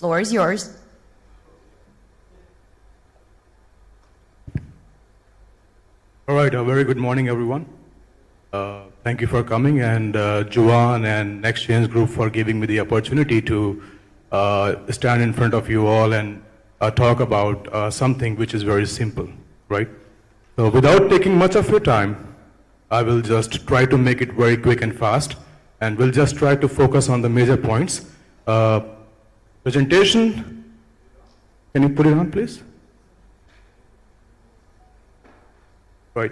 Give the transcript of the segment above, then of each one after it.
floor is yours. All right, a very good morning, everyone. Thank you for coming, and Juan and NextGen's group for giving me the opportunity to stand in front of you all and talk about something which is very simple, right? So without taking much of your time, I will just try to make it very quick and fast, and we'll just try to focus on the major points. Presentation, can you put it on, please? Right.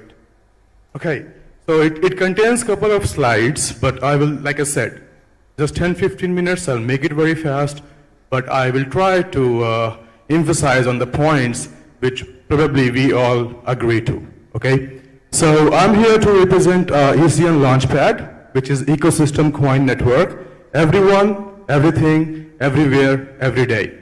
Okay. So it contains a couple of slides, but I will, like I said, just 10-15 minutes. I'll make it very fast, but I will try to emphasize on the points which probably we all agree to. Okay. So I'm here to represent ECN Launchpad, which is Ecosystem Coin Network. Everyone, everything, everywhere, every day.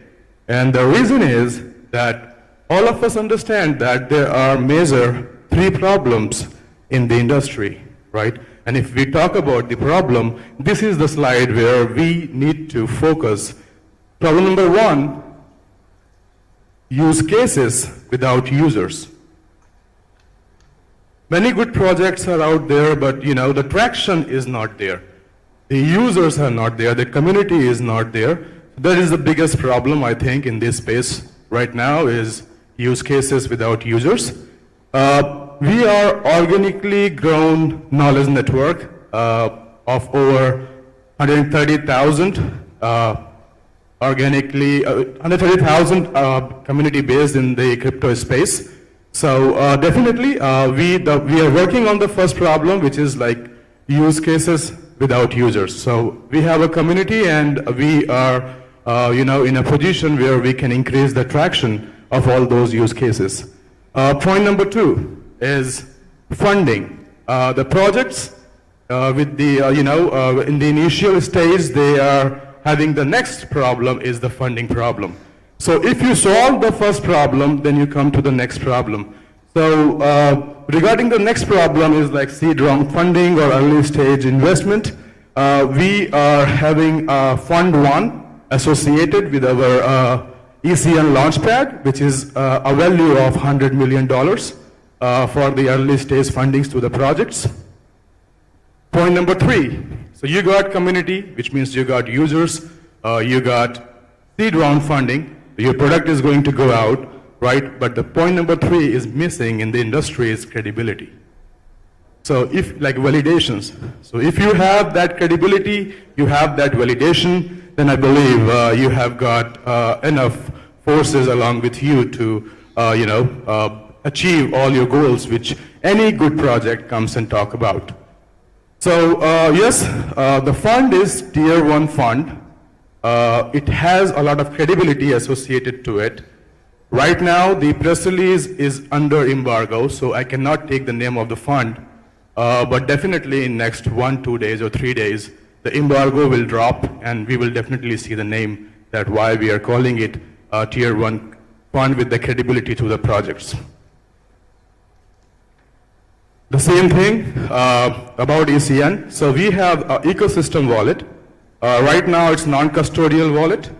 And the reason is that all of us understand that there are major three problems in the industry, right? And if we talk about the problem, this is the slide where we need to focus. Problem number one, use cases without users. Many good projects are out there, but the traction is not there. The users are not there, the community is not there. That is the biggest problem, I think, in this space right now is use cases without users. We are organically grown knowledge network of over 130,000 community based in the crypto space. So definitely we are working on the first problem, which is like use cases without users. So we have a community, and we are in a position where we can increase the traction of all those use cases. Point number two is funding. The projects with the, in the initial stage, they are having the next problem is the funding problem. So if you solve the first problem, then you come to the next problem. So regarding the next problem is like seed round funding or early stage investment. We are having Fund 1 associated with our ECN Launchpad, which is a value of $100 million. For the early stage fundings to the projects. Point number three, so you got community, which means you got users, you got seed round funding, your product is going to go out, right? But the point number three is missing in the industry is credibility. So if, like validations, so if you have that credibility, you have that validation, then I believe you have got enough forces along with you to, achieve all your goals, which any good project comes and talk about. So yes, the fund is tier 1 fund. It has a lot of credibility associated to it. Right now, the press release is under embargo, so I cannot take the name of the fund. But definitely in next 1, 2 days or 3 days, the embargo will drop, and we will definitely see the name that why we are calling it tier 1 fund with the credibility to the projects. The same thing about ECN. So we have an ecosystem wallet. Right now it's non-custodial wallet,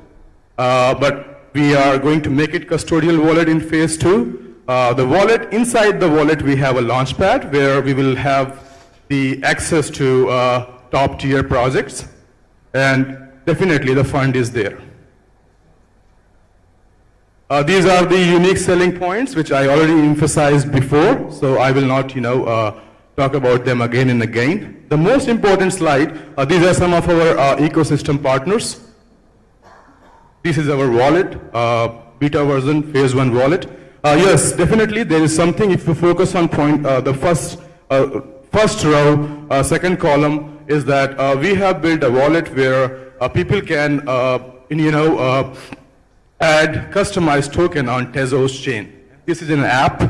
but we are going to make it custodial wallet in phase 2. The wallet, inside the wallet we have a launchpad where we will have the access to top tier projects, and definitely the fund is there. These are the unique selling points, which I already emphasized before, so I will not, talk about them again and again. The most important slide, these are some of our ecosystem partners. This is our wallet, beta version, phase 1 wallet. Yes, definitely there is something, if you focus on the first row, second column, is that we have built a wallet where people can, add customized token on Tezos chain. This is an app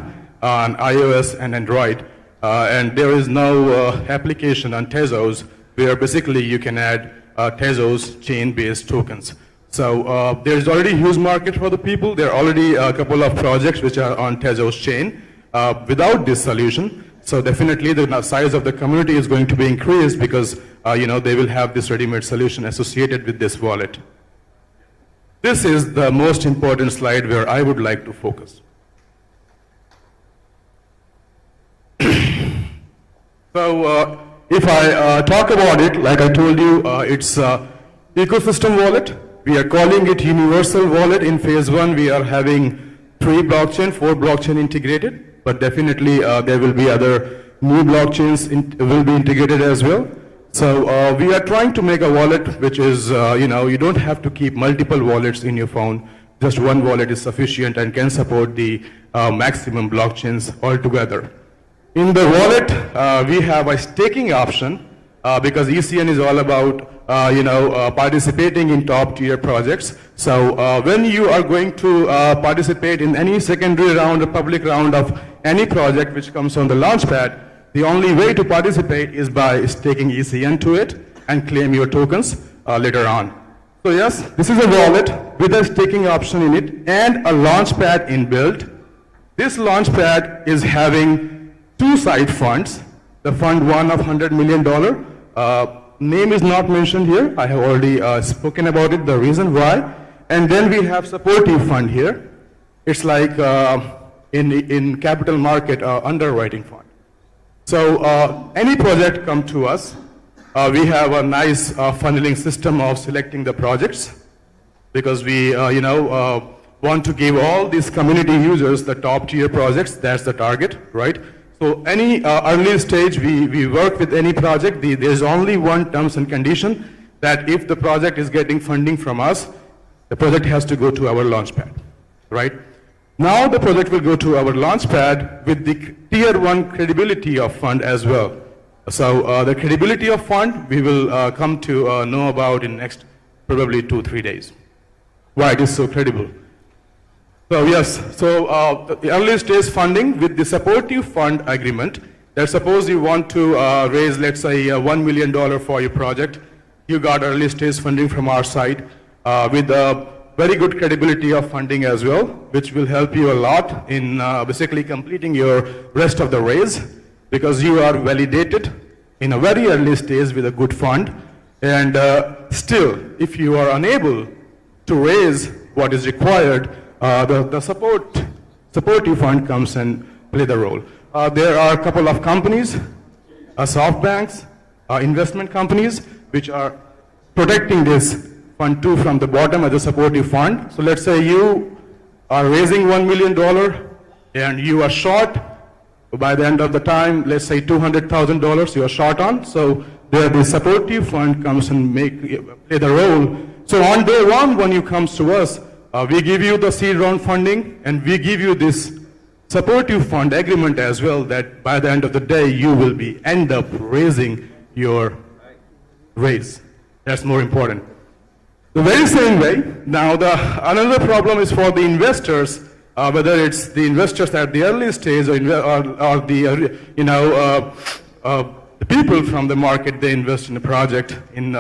on iOS and Android, and there is no application on Tezos where basically you can add Tezos chain-based tokens. So there's already a huge market for the people. There are already a couple of projects which are on Tezos chain without this solution. So definitely the size of the community is going to be increased because they will have this ready-made solution associated with this wallet. this is the most important slide where I would like to focus. So if I talk about it, like I told you, it's ecosystem wallet. We are calling it universal wallet. In phase 1, we are having 3 blockchain, 4 blockchain integrated, but definitely there will be other new blockchains will be integrated as well. So we are trying to make a wallet which is, you don't have to keep multiple wallets in your phone. Just one wallet is sufficient and can support the maximum blockchains altogether. In the wallet, we have a staking option because ECN is all about, participating in top-tier projects. So when you are going to participate in any secondary round or public round of any project which comes on the launchpad, the only way to participate is by staking ECN to it and claim your tokens later on. So yes, this is a wallet with a staking option in it and a launchpad inbuilt. This launchpad is having 2 side funds. The fund 1 of $100 million. Name is not mentioned here. I have already spoken about it, the reason why. And then we have supportive fund here. It's like in capital market underwriting fund. So any project come to us, we have a nice funneling system of selecting the projects because we, want to give all these community users the top tier projects. That's the target, right? So any early stage, we work with any project. There's only one terms and condition that if the project is getting funding from us, the project has to go to our launchpad, right? Now the project will go to our launchpad with the tier 1 credibility of fund as well. So the credibility of fund, we will come to know about in next probably 2-3 days. Why it is so credible. So yes, so the early stage funding with the supportive fund agreement, that suppose you want to raise, let's say, $1 million for your project, you got early stage funding from our side with a very good credibility of funding as well, which will help you a lot in basically completing your rest of the raise because you are validated in a very early stage with a good fund. And still, if you are unable to raise what is required, the supportive fund comes and play the role. There are a couple of companies, soft banks, investment companies, which are protecting this fund 2 from the bottom as a supportive fund. So let's say you are raising $1 million and you are short. By the end of the time, let's say $200,000 you are short on. So there the supportive fund comes and play the role. So on day 1, when you comes to us, we give you the seed round funding and we give you this supportive fund agreement as well that by the end of the day you will end up raising your raise. That's more important. The very same way, now another problem is for the investors, whether it's the investors at the early stage or the people from the market, they invest in a project in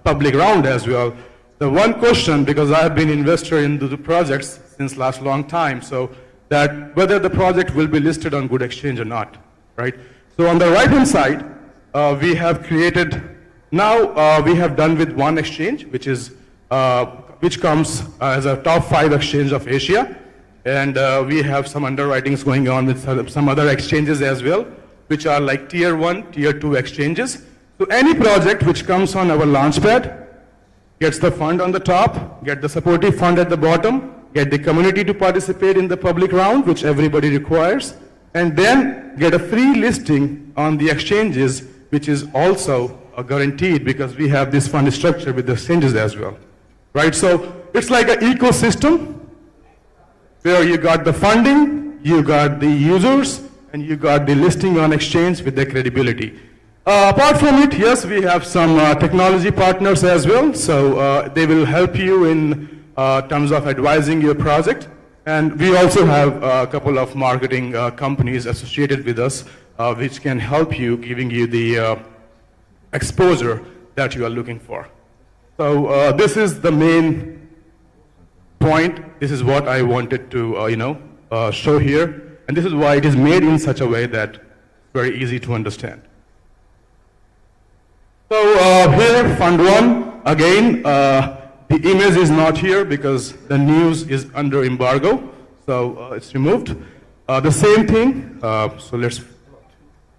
public round as well. The one question, because I have been investor in the projects since last long time, so that whether the project will be listed on good exchange or not, right? So on the right hand side, we have created, now we have done with one exchange, which comes as a top 5 exchange of Asia. And we have some underwritings going on with some other exchanges as well, which are like tier 1, tier 2 exchanges. So any project which comes on our launchpad, gets the fund on the top, get the supportive fund at the bottom, get the community to participate in the public round, which everybody requires, and then get a free listing on the exchanges, which is also guaranteed because we have this fund structure with the exchanges as well, right? So it's like an ecosystem where you got the funding, you got the users, and you got the listing on exchange with the credibility. Apart from it, yes, we have some technology partners as well, so they will help you in terms of advising your project. And we also have a couple of marketing companies associated with us, which can help you, giving you the exposure that you are looking for. So this is the main point. This is what I wanted to, show here. And this is why it is made in such a way that it's very easy to understand. So here, Fund 1, again, The image is not here because the news is under embargo, so it's removed. The same thing, so let's,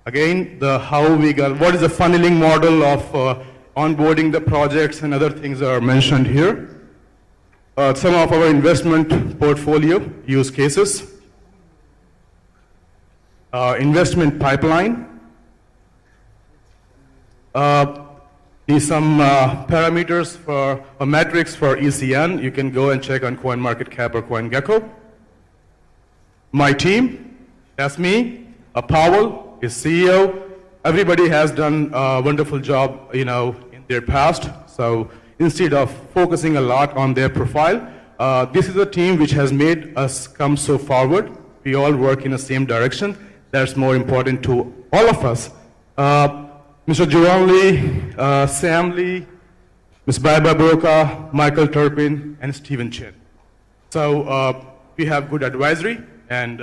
again, what is the funneling model of onboarding the projects and other things are mentioned here. Some of our investment portfolio use cases. Investment pipeline. Some parameters for metrics for ECN. You can go and check on CoinMarketCap or CoinGecko. My team, that's me. Powell is CEO. Everybody has done a wonderful job, in their past. So instead of focusing a lot on their profile, this is a team which has made us come so forward. We all work in the same direction. That's more important to all of us. Mr. Joan Lee, Sam Lee, Ms. Baiba Broca, Michael Turpin, and Stephen Chin. So we have good advisory, and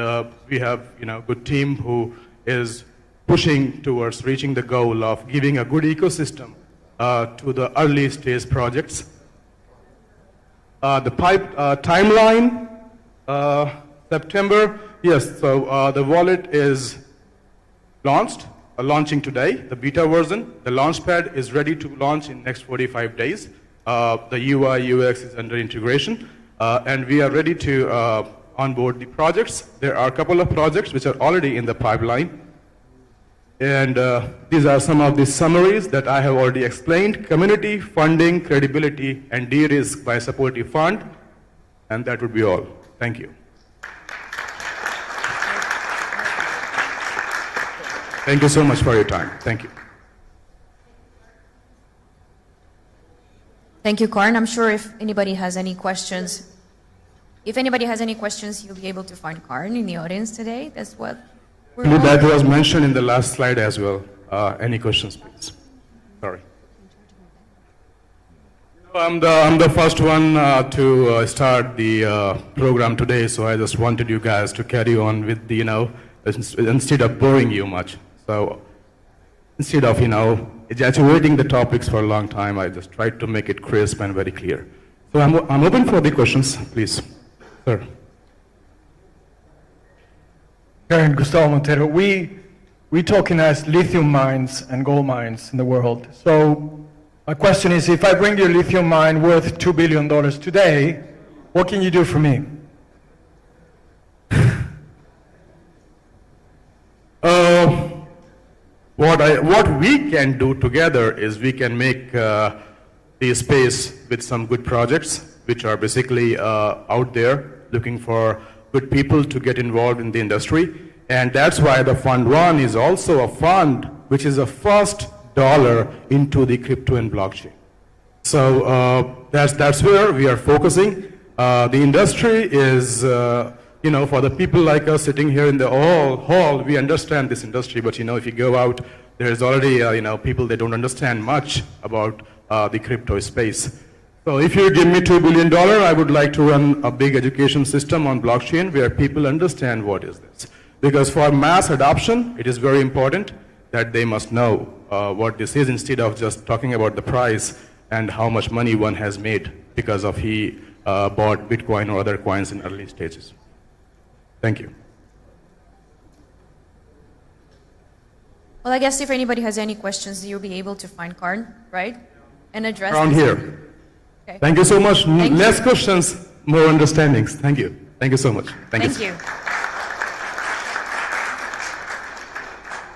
we have good team who is pushing towards reaching the goal of giving a good ecosystem to the early stage projects. The timeline, September, yes, so the wallet is launching today, the beta version. The launchpad is ready to launch in next 45 days. The UI, UX is under integration, and we are ready to onboard the projects. There are a couple of projects which are already in the pipeline. And these are some of the summaries that I have already explained: community, funding, credibility, and de-risk by supportive fund. And that would be all. Thank you. Thank you so much for your time. Thank you. Thank you, Karn. I'm sure if anybody has any questions, you'll be able to find Karn in the audience today. That's what we're on. That was mentioned in the last slide as well. Any questions, please? Sorry. I'm the first one to start the program today, so I just wanted you guys to carry on with the, instead of boring you much. So instead of, exaggerating the topics for a long time, I just tried to make it crisp and very clear. So I'm open for the questions, please. Sir. Karen, Gustavo Montero, we talking as lithium mines and gold mines in the world. So my question is, if I bring you a lithium mine worth $2 billion today, what can you do for me? What we can do together is we can make the space with some good projects, which are basically out there looking for good people to get involved in the industry. And that's why the Fund 1 is also a fund which is a first dollar into the crypto and blockchain. So that's where we are focusing. The industry is, for the people like us sitting here in the hall, we understand this industry, but if you go out, there's already, people that don't understand much about the crypto space. So if you give me $2 billion, I would like to run a big education system on blockchain where people understand what is this. Because for mass adoption, it is very important that they must know what this is instead of just talking about the price and how much money one has made because of he bought Bitcoin or other coins in early stages. Thank you. Well, I guess if anybody has any questions, you'll be able to find Karn, right? And address around this. here. Okay. Thank you so much. Thank Less you. questions, more understandings. Thank you. Thank you so much. Thank you.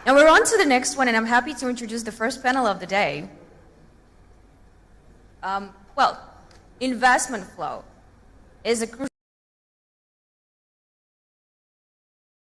Now we're on to the next one, and I'm happy to introduce the first panel of the day. Investment flow is a crucial